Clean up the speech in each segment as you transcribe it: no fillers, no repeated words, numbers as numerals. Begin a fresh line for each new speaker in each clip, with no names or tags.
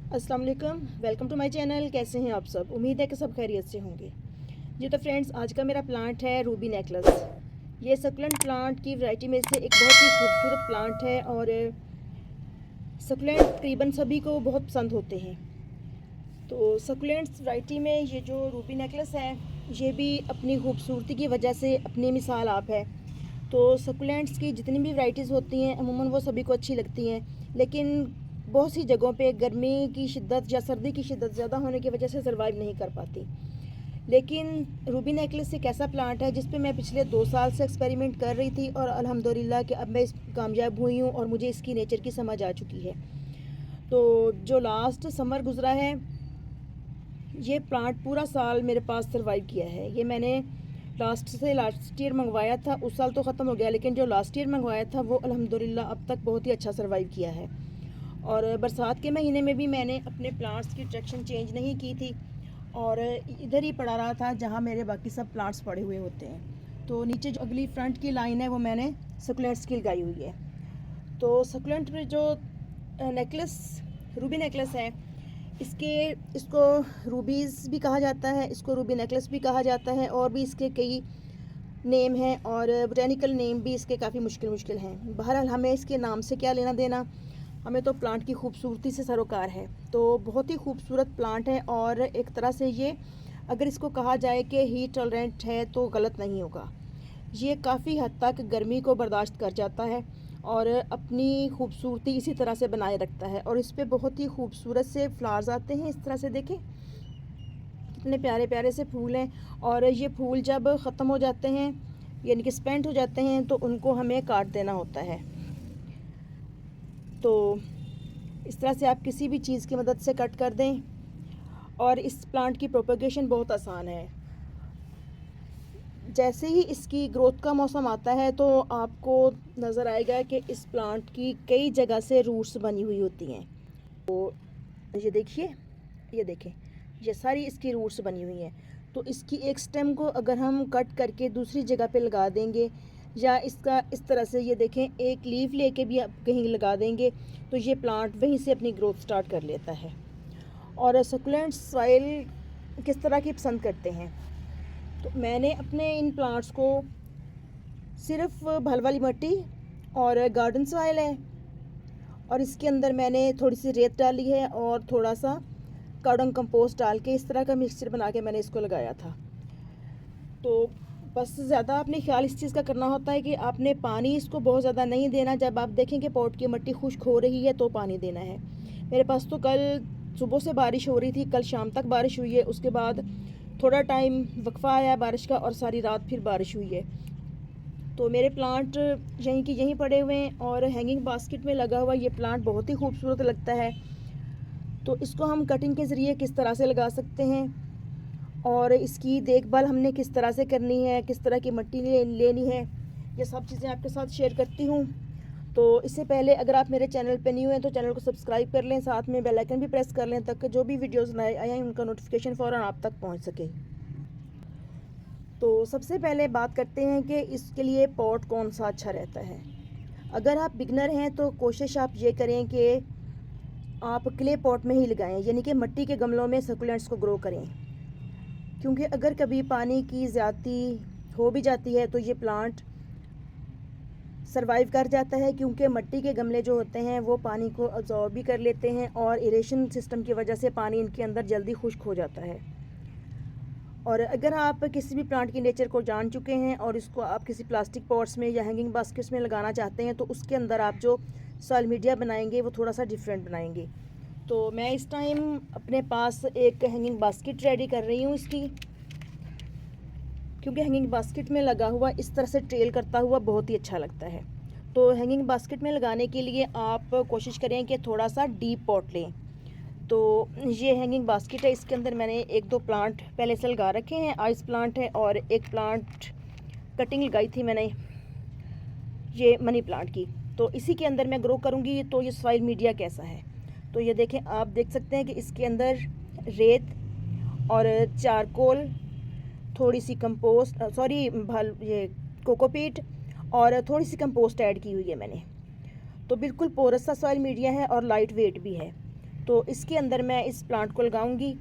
अस्सलाम वालेकुम, welcome to my channel. कैसे हैं आप सब? उम्मीद है कि सब खैरियत से होंगे। जी तो फ्रेंड्स, आज का मेरा प्लांट है रूबी नेकलेस। ये सक्लेंट प्लांट की वैरायटी में से एक बहुत ही खूबसूरत प्लांट है और सक्लेंट तकरीबन सभी को बहुत पसंद होते हैं। तो सक्लेंट्स वैरायटी में ये जो रूबी नेकलेस है, ये भी अपनी खूबसूरती की वजह से अपनी मिसाल आप है। तो सक्लेंट्स की जितनी भी वैरायटीज़ होती हैं अमूमन वो सभी को अच्छी लगती हैं, लेकिन बहुत सी जगहों पे गर्मी की शिद्दत या सर्दी की शिद्दत ज़्यादा होने की वजह से सर्वाइव नहीं कर पाती। लेकिन रूबी नेकलेस एक ऐसा प्लांट है जिस पे मैं पिछले 2 साल से एक्सपेरिमेंट कर रही थी और अल्हम्दुलिल्लाह कि अब मैं इस कामयाब हुई हूँ और मुझे इसकी नेचर की समझ आ चुकी है। तो जो लास्ट समर गुज़रा है, ये प्लांट पूरा साल मेरे पास सर्वाइव किया है। ये मैंने लास्ट ईयर मंगवाया था, उस साल तो ख़त्म हो गया, लेकिन जो लास्ट ईयर मंगवाया था वो अल्हम्दुलिल्लाह अब तक बहुत ही अच्छा सर्वाइव किया है। और बरसात के महीने में भी मैंने अपने प्लांट्स की डायरेक्शन चेंज नहीं की थी और इधर ही पड़ा रहा था जहाँ मेरे बाकी सब प्लांट्स पड़े हुए होते हैं। तो नीचे जो अगली फ्रंट की लाइन है वो मैंने सक्लेंट्स की लगाई हुई है। तो सक्लेंट में जो नेकलेस रूबी नेकलेस है, इसको रूबीज़ भी कहा जाता है, इसको रूबी नेकलेस भी कहा जाता है और भी इसके कई नेम हैं और बोटेनिकल नेम भी इसके काफ़ी मुश्किल हैं। बहरहाल हमें इसके नाम से क्या लेना देना, हमें तो प्लांट की खूबसूरती से सरोकार है। तो बहुत ही खूबसूरत प्लांट है और एक तरह से ये, अगर इसको कहा जाए कि हीट टॉलरेंट है तो गलत नहीं होगा। ये काफ़ी हद तक गर्मी को बर्दाश्त कर जाता है और अपनी खूबसूरती इसी तरह से बनाए रखता है। और इस पर बहुत ही खूबसूरत से फ्लावर्स आते हैं, इस तरह से देखें कितने प्यारे प्यारे से फूल हैं। और ये फूल जब ख़त्म हो जाते हैं यानी कि स्पेंट हो जाते हैं तो उनको हमें काट देना होता है। तो इस तरह से आप किसी भी चीज़ की मदद से कट कर दें। और इस प्लांट की प्रोपगेशन बहुत आसान है। जैसे ही इसकी ग्रोथ का मौसम आता है तो आपको नज़र आएगा कि इस प्लांट की कई जगह से रूट्स बनी हुई होती हैं। तो ये देखिए, ये देखें, ये सारी इसकी रूट्स बनी हुई हैं। तो इसकी एक स्टेम को अगर हम कट करके दूसरी जगह पे लगा देंगे या इसका इस तरह से, ये देखें, एक लीफ लेके भी आप कहीं लगा देंगे तो ये प्लांट वहीं से अपनी ग्रोथ स्टार्ट कर लेता है। और सकुलेंट सॉइल किस तरह की पसंद करते हैं, तो मैंने अपने इन प्लांट्स को सिर्फ भल वाली मिट्टी और गार्डन सॉइल है और इसके अंदर मैंने थोड़ी सी रेत डाली है और थोड़ा सा कार्डन कंपोस्ट डाल के इस तरह का मिक्सचर बना के मैंने इसको लगाया था। तो बस ज़्यादा आपने ख्याल इस चीज़ का करना होता है कि आपने पानी इसको बहुत ज़्यादा नहीं देना। जब आप देखें कि पॉट की मिट्टी खुश्क हो रही है तो पानी देना है। मेरे पास तो कल सुबह से बारिश हो रही थी, कल शाम तक बारिश हुई है, उसके बाद थोड़ा टाइम वक्फा आया बारिश का और सारी रात फिर बारिश हुई है। तो मेरे प्लांट यहीं की यहीं पड़े हुए हैं और हैंगिंग बास्केट में लगा हुआ ये प्लांट बहुत ही खूबसूरत लगता है। तो इसको हम कटिंग के ज़रिए किस तरह से लगा सकते हैं और इसकी देखभाल हमने किस तरह से करनी है, किस तरह की मिट्टी लेनी है, ये सब चीज़ें आपके साथ शेयर करती हूँ। तो इससे पहले अगर आप मेरे चैनल पे न्यू हैं तो चैनल को सब्सक्राइब कर लें, साथ में बेल आइकन भी प्रेस कर लें ताकि जो भी वीडियोस नए आए हैं उनका नोटिफिकेशन फ़ौरन आप तक पहुँच सके। तो सबसे पहले बात करते हैं कि इसके लिए पॉट कौन सा अच्छा रहता है। अगर आप बिगनर हैं तो कोशिश आप ये करें कि आप क्ले पॉट में ही लगाएं, यानी कि मिट्टी के गमलों में सकुलेंट्स को ग्रो करें। क्योंकि अगर कभी पानी की ज़्यादती हो भी जाती है तो ये प्लांट सरवाइव कर जाता है, क्योंकि मिट्टी के गमले जो होते हैं वो पानी को अब्जॉर्ब भी कर लेते हैं और इरेशन सिस्टम की वजह से पानी इनके अंदर जल्दी खुश्क हो जाता है। और अगर आप किसी भी प्लांट की नेचर को जान चुके हैं और इसको आप किसी प्लास्टिक पॉट्स में या हैंगिंग बास्केट्स में लगाना चाहते हैं तो उसके अंदर आप जो सॉइल मीडिया बनाएंगे वो थोड़ा सा डिफरेंट बनाएंगे। तो मैं इस टाइम अपने पास एक हैंगिंग बास्केट रेडी कर रही हूँ इसकी, क्योंकि हैंगिंग बास्केट में लगा हुआ इस तरह से ट्रेल करता हुआ बहुत ही अच्छा लगता है। तो हैंगिंग बास्केट में लगाने के लिए आप कोशिश करें कि थोड़ा सा डीप पॉट लें। तो ये हैंगिंग बास्केट है, इसके अंदर मैंने 1-2 प्लांट पहले से लगा रखे हैं। आइस प्लांट है और एक प्लांट कटिंग लगाई थी मैंने ये मनी प्लांट की। तो इसी के अंदर मैं ग्रो करूँगी। तो ये सॉइल मीडिया कैसा है, तो ये देखें, आप देख सकते हैं कि इसके अंदर रेत और चारकोल, थोड़ी सी कंपोस्ट ये कोकोपीट और थोड़ी सी कंपोस्ट ऐड की हुई है मैंने। तो बिल्कुल पोरस सा सॉइल मीडिया है और लाइट वेट भी है। तो इसके अंदर मैं इस प्लांट को लगाऊंगी।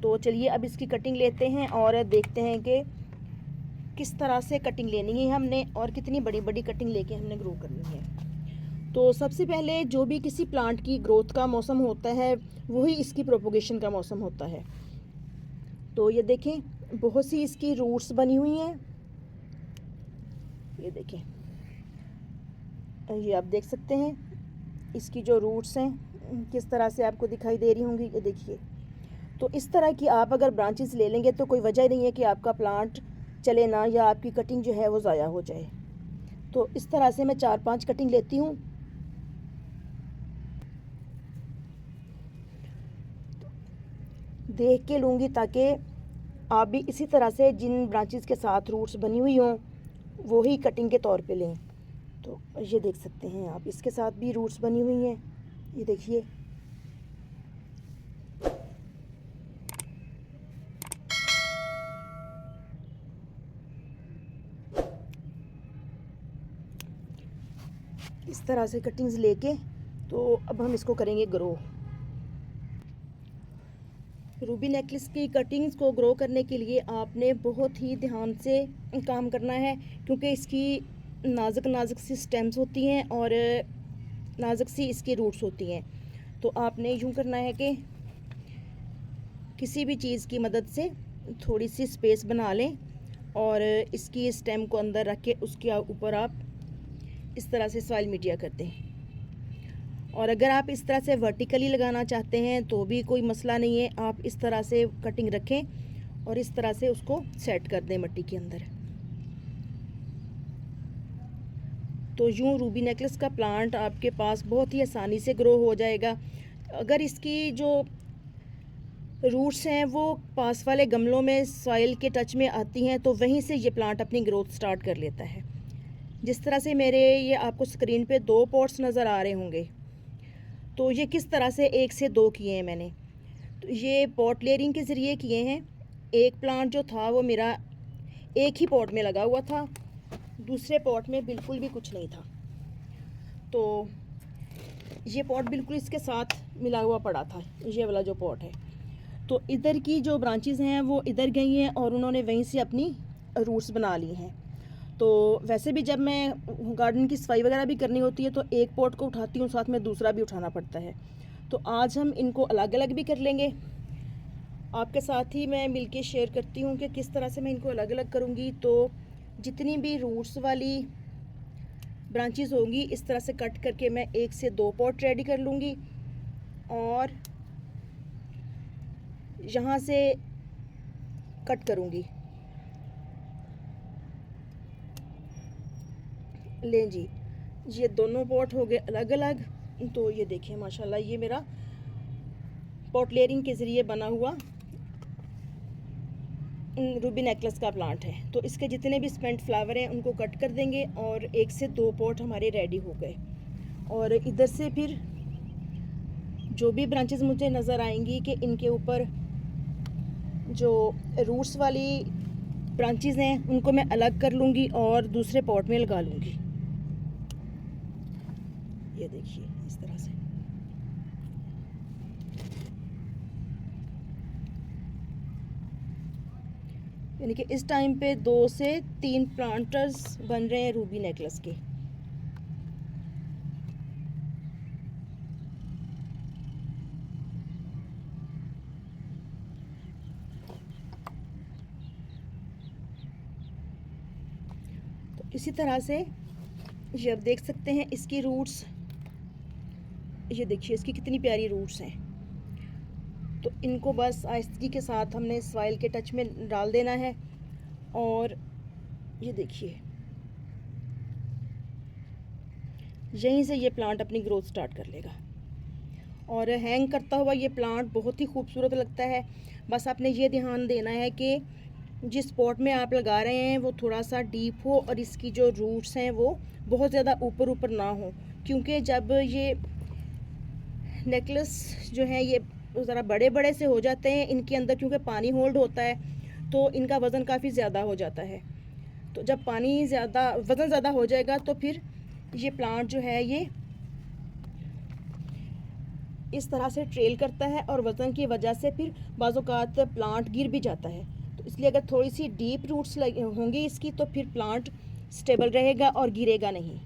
तो चलिए अब इसकी कटिंग लेते हैं और देखते हैं कि किस तरह से कटिंग लेनी है हमने और कितनी बड़ी बड़ी कटिंग लेके हमने ग्रो करनी है। तो सबसे पहले जो भी किसी प्लांट की ग्रोथ का मौसम होता है वही इसकी प्रोपोगेशन का मौसम होता है। तो ये देखें, बहुत सी इसकी रूट्स बनी हुई हैं। ये देखें, ये आप देख सकते हैं इसकी जो रूट्स हैं किस तरह से आपको दिखाई दे रही होंगी। ये देखिए, तो इस तरह की आप अगर ब्रांचेस ले लेंगे तो कोई वजह नहीं है कि आपका प्लांट चले ना या आपकी कटिंग जो है वो ज़ाया हो जाए। तो इस तरह से मैं 4-5 कटिंग लेती हूँ। देख के लूँगी ताकि आप भी इसी तरह से जिन ब्रांचेस के साथ रूट्स बनी हुई हों वो ही कटिंग के तौर पे लें। तो ये देख सकते हैं आप, इसके साथ भी रूट्स बनी हुई हैं। ये देखिए, इस तरह से कटिंग्स लेके तो अब हम इसको करेंगे ग्रो। रूबी नेकलेस की कटिंग्स को ग्रो करने के लिए आपने बहुत ही ध्यान से काम करना है, क्योंकि इसकी नाजुक नाजुक सी स्टेम्स होती हैं और नाजुक सी इसकी रूट्स होती हैं। तो आपने यूँ करना है कि किसी भी चीज़ की मदद से थोड़ी सी स्पेस बना लें और इसकी स्टेम को अंदर रख के उसके ऊपर आप इस तरह से सॉइल मीडिया कर दें। और अगर आप इस तरह से वर्टिकली लगाना चाहते हैं तो भी कोई मसला नहीं है, आप इस तरह से कटिंग रखें और इस तरह से उसको सेट कर दें मिट्टी के अंदर। तो यूँ रूबी नेकलेस का प्लांट आपके पास बहुत ही आसानी से ग्रो हो जाएगा। अगर इसकी जो रूट्स हैं वो पास वाले गमलों में सॉइल के टच में आती हैं तो वहीं से ये प्लांट अपनी ग्रोथ स्टार्ट कर लेता है। जिस तरह से मेरे ये आपको स्क्रीन पे 2 पॉट्स नज़र आ रहे होंगे, तो ये किस तरह से 1 से 2 किए हैं मैंने। तो ये पॉट लेयरिंग के ज़रिए किए हैं। एक प्लांट जो था वो मेरा एक ही पॉट में लगा हुआ था, दूसरे पॉट में बिल्कुल भी कुछ नहीं था। तो ये पॉट बिल्कुल इसके साथ मिला हुआ पड़ा था, ये वाला जो पॉट है। तो इधर की जो ब्रांचेस हैं वो इधर गई हैं और उन्होंने वहीं से अपनी रूट्स बना ली हैं। तो वैसे भी जब मैं गार्डन की सफाई वगैरह भी करनी होती है तो एक पॉट को उठाती हूँ, साथ में दूसरा भी उठाना पड़ता है। तो आज हम इनको अलग अलग भी कर लेंगे। आपके साथ ही मैं मिलके शेयर करती हूँ कि किस तरह से मैं इनको अलग अलग करूँगी। तो जितनी भी रूट्स वाली ब्रांचेस होंगी इस तरह से कट करके मैं 1 से 2 पॉट रेडी कर लूँगी और यहाँ से कट करूँगी। लें जी, ये दोनों पॉट हो गए अलग अलग। तो ये देखिए माशाल्लाह ये मेरा पॉट लेयरिंग के ज़रिए बना हुआ रूबी नेकलेस का प्लांट है। तो इसके जितने भी स्पेंट फ्लावर हैं उनको कट कर देंगे और 1 से 2 पॉट हमारे रेडी हो गए। और इधर से फिर जो भी ब्रांचेस मुझे नज़र आएंगी कि इनके ऊपर जो रूट्स वाली ब्रांचेस हैं उनको मैं अलग कर लूँगी और दूसरे पॉट में लगा लूँगी। ये देखिए इस तरह से। यानी कि इस टाइम पे 2 से 3 प्लांटर्स बन रहे हैं रूबी नेकलेस के। तो इसी तरह से ये आप देख सकते हैं इसकी रूट्स, ये देखिए इसकी कितनी प्यारी रूट्स हैं। तो इनको बस आहिस्तगी के साथ हमने सॉइल के टच में डाल देना है और ये देखिए यहीं से ये प्लांट अपनी ग्रोथ स्टार्ट कर लेगा और हैंग करता हुआ ये प्लांट बहुत ही खूबसूरत लगता है। बस आपने ये ध्यान देना है कि जिस पॉट में आप लगा रहे हैं वो थोड़ा सा डीप हो और इसकी जो रूट्स हैं वो बहुत ज़्यादा ऊपर ऊपर ना हो, क्योंकि जब ये नेकलेस जो है ये ज़रा बड़े बड़े से हो जाते हैं इनके अंदर, क्योंकि पानी होल्ड होता है तो इनका वज़न काफ़ी ज़्यादा हो जाता है। तो जब पानी ज़्यादा वज़न ज़्यादा हो जाएगा तो फिर ये प्लांट जो है ये इस तरह से ट्रेल करता है और वज़न की वजह से फिर बाज़ औक़ात प्लांट गिर भी जाता है। तो इसलिए अगर थोड़ी सी डीप रूट्स होंगी इसकी तो फिर प्लांट स्टेबल रहेगा और गिरेगा नहीं।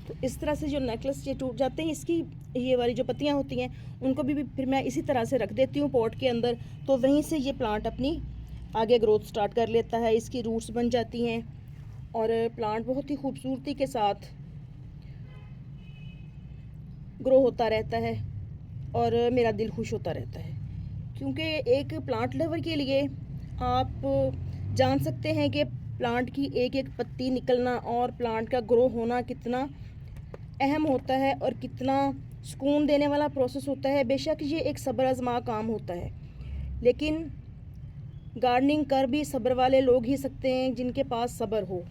तो इस तरह से जो नेकलेस ये टूट जाते हैं, इसकी ये वाली जो पत्तियां होती हैं उनको भी फिर मैं इसी तरह से रख देती हूँ पॉट के अंदर, तो वहीं से ये प्लांट अपनी आगे ग्रोथ स्टार्ट कर लेता है। इसकी रूट्स बन जाती हैं और प्लांट बहुत ही खूबसूरती के साथ ग्रो होता रहता है और मेरा दिल खुश होता रहता है। क्योंकि एक प्लांट लवर के लिए आप जान सकते हैं कि प्लांट की एक एक पत्ती निकलना और प्लांट का ग्रो होना कितना अहम होता है और कितना सुकून देने वाला प्रोसेस होता है। बेशक ये एक सब्र आज़मा काम होता है, लेकिन गार्डनिंग कर भी सब्र वाले लोग ही सकते हैं जिनके पास सब्र हो।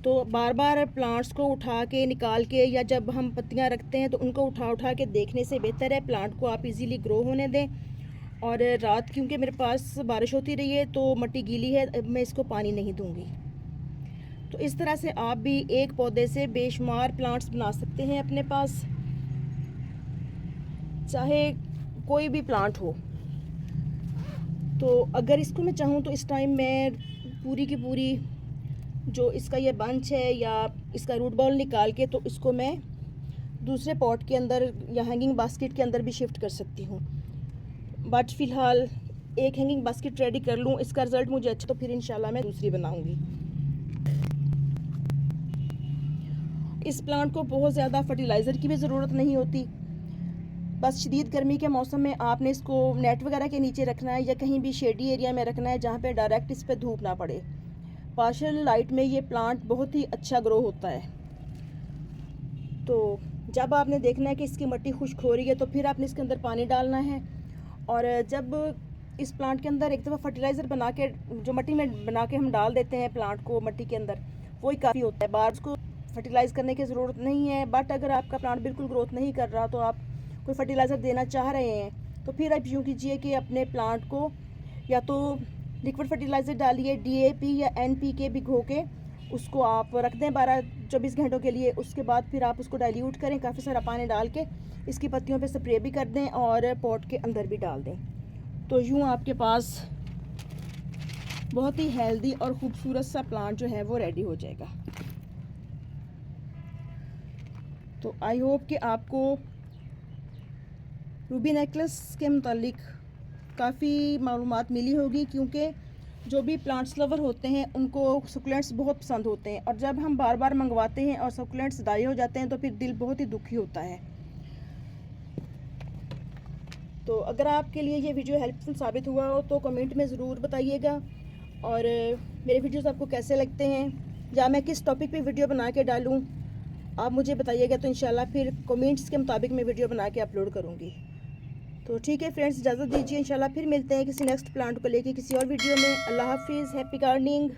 तो बार बार प्लांट्स को उठा के निकाल के या जब हम पत्तियां रखते हैं तो उनको उठा उठा के देखने से बेहतर है प्लांट को आप इजीली ग्रो होने दें। और रात क्योंकि मेरे पास बारिश होती रही है तो मिट्टी गीली है, अब मैं इसको पानी नहीं दूंगी। तो इस तरह से आप भी एक पौधे से बेशुमार प्लांट्स बना सकते हैं अपने पास, चाहे कोई भी प्लांट हो। तो अगर इसको मैं चाहूँ तो इस टाइम मैं पूरी की पूरी जो इसका ये बंच है या इसका रूट बॉल निकाल के तो इसको मैं दूसरे पॉट के अंदर या हैंगिंग बास्केट के अंदर भी शिफ्ट कर सकती हूँ। बट फ़िलहाल एक हैंगिंग बास्केट रेडी कर लूँ, इसका रिज़ल्ट मुझे अच्छा तो फिर इंशाल्लाह मैं दूसरी बनाऊँगी। इस प्लांट को बहुत ज़्यादा फर्टिलाइज़र की भी ज़रूरत नहीं होती। बस शदीद गर्मी के मौसम में आपने इसको नेट वगैरह के नीचे रखना है या कहीं भी शेडी एरिया में रखना है जहाँ पे डायरेक्ट इस पर धूप ना पड़े। पार्शियल लाइट में ये प्लांट बहुत ही अच्छा ग्रो होता है। तो जब आपने देखना है कि इसकी मिट्टी खुश्क हो रही है तो फिर आपने इसके अंदर पानी डालना है। और जब इस प्लांट के अंदर एक दफ़ा फर्टिलाइज़र बना के जो मिट्टी में बना के हम डाल देते हैं प्लांट को मिट्टी के अंदर, वही काफ़ी होता है। बार उसको फर्टिलाइज़ करने की ज़रूरत नहीं है। बट अगर आपका प्लांट बिल्कुल ग्रोथ नहीं कर रहा तो आप कोई फर्टिलाइज़र देना चाह रहे हैं तो फिर आप यूँ कीजिए कि अपने प्लांट को या तो लिक्विड फर्टिलाइज़र डालिए, DAP या NPK भिगो के उसको आप रख दें 12-24 घंटों के लिए। उसके बाद फिर आप उसको डाइल्यूट करें, काफ़ी सारा पानी डाल के इसकी पत्तियों पे स्प्रे भी कर दें और पॉट के अंदर भी डाल दें। तो यूँ आपके पास बहुत ही हेल्दी और ख़ूबसूरत सा प्लांट जो है वो रेडी हो जाएगा। तो आई होप कि आपको रूबी नेकलेस के मुतालिक काफ़ी मालूमात मिली होगी, क्योंकि जो भी प्लांट्स लवर होते हैं उनको सकुलेंट्स बहुत पसंद होते हैं और जब हम बार बार मंगवाते हैं और सकुलेंट्स दाई हो जाते हैं तो फिर दिल बहुत ही दुखी होता है। तो अगर आपके लिए ये वीडियो हेल्पफुल साबित हुआ हो तो कमेंट में ज़रूर बताइएगा और मेरे वीडियोस आपको कैसे लगते हैं या मैं किस टॉपिक पे वीडियो बना के डालूँ आप मुझे बताइएगा। तो इंशाल्लाह फिर कमेंट्स के मुताबिक मैं वीडियो बना के अपलोड करूँगी। तो ठीक है फ्रेंड्स, इजाज़त दीजिए। इंशाल्लाह फिर मिलते हैं किसी नेक्स्ट प्लांट को लेके किसी और वीडियो में। अल्लाह हाफिज़, हैप्पी गार्डनिंग।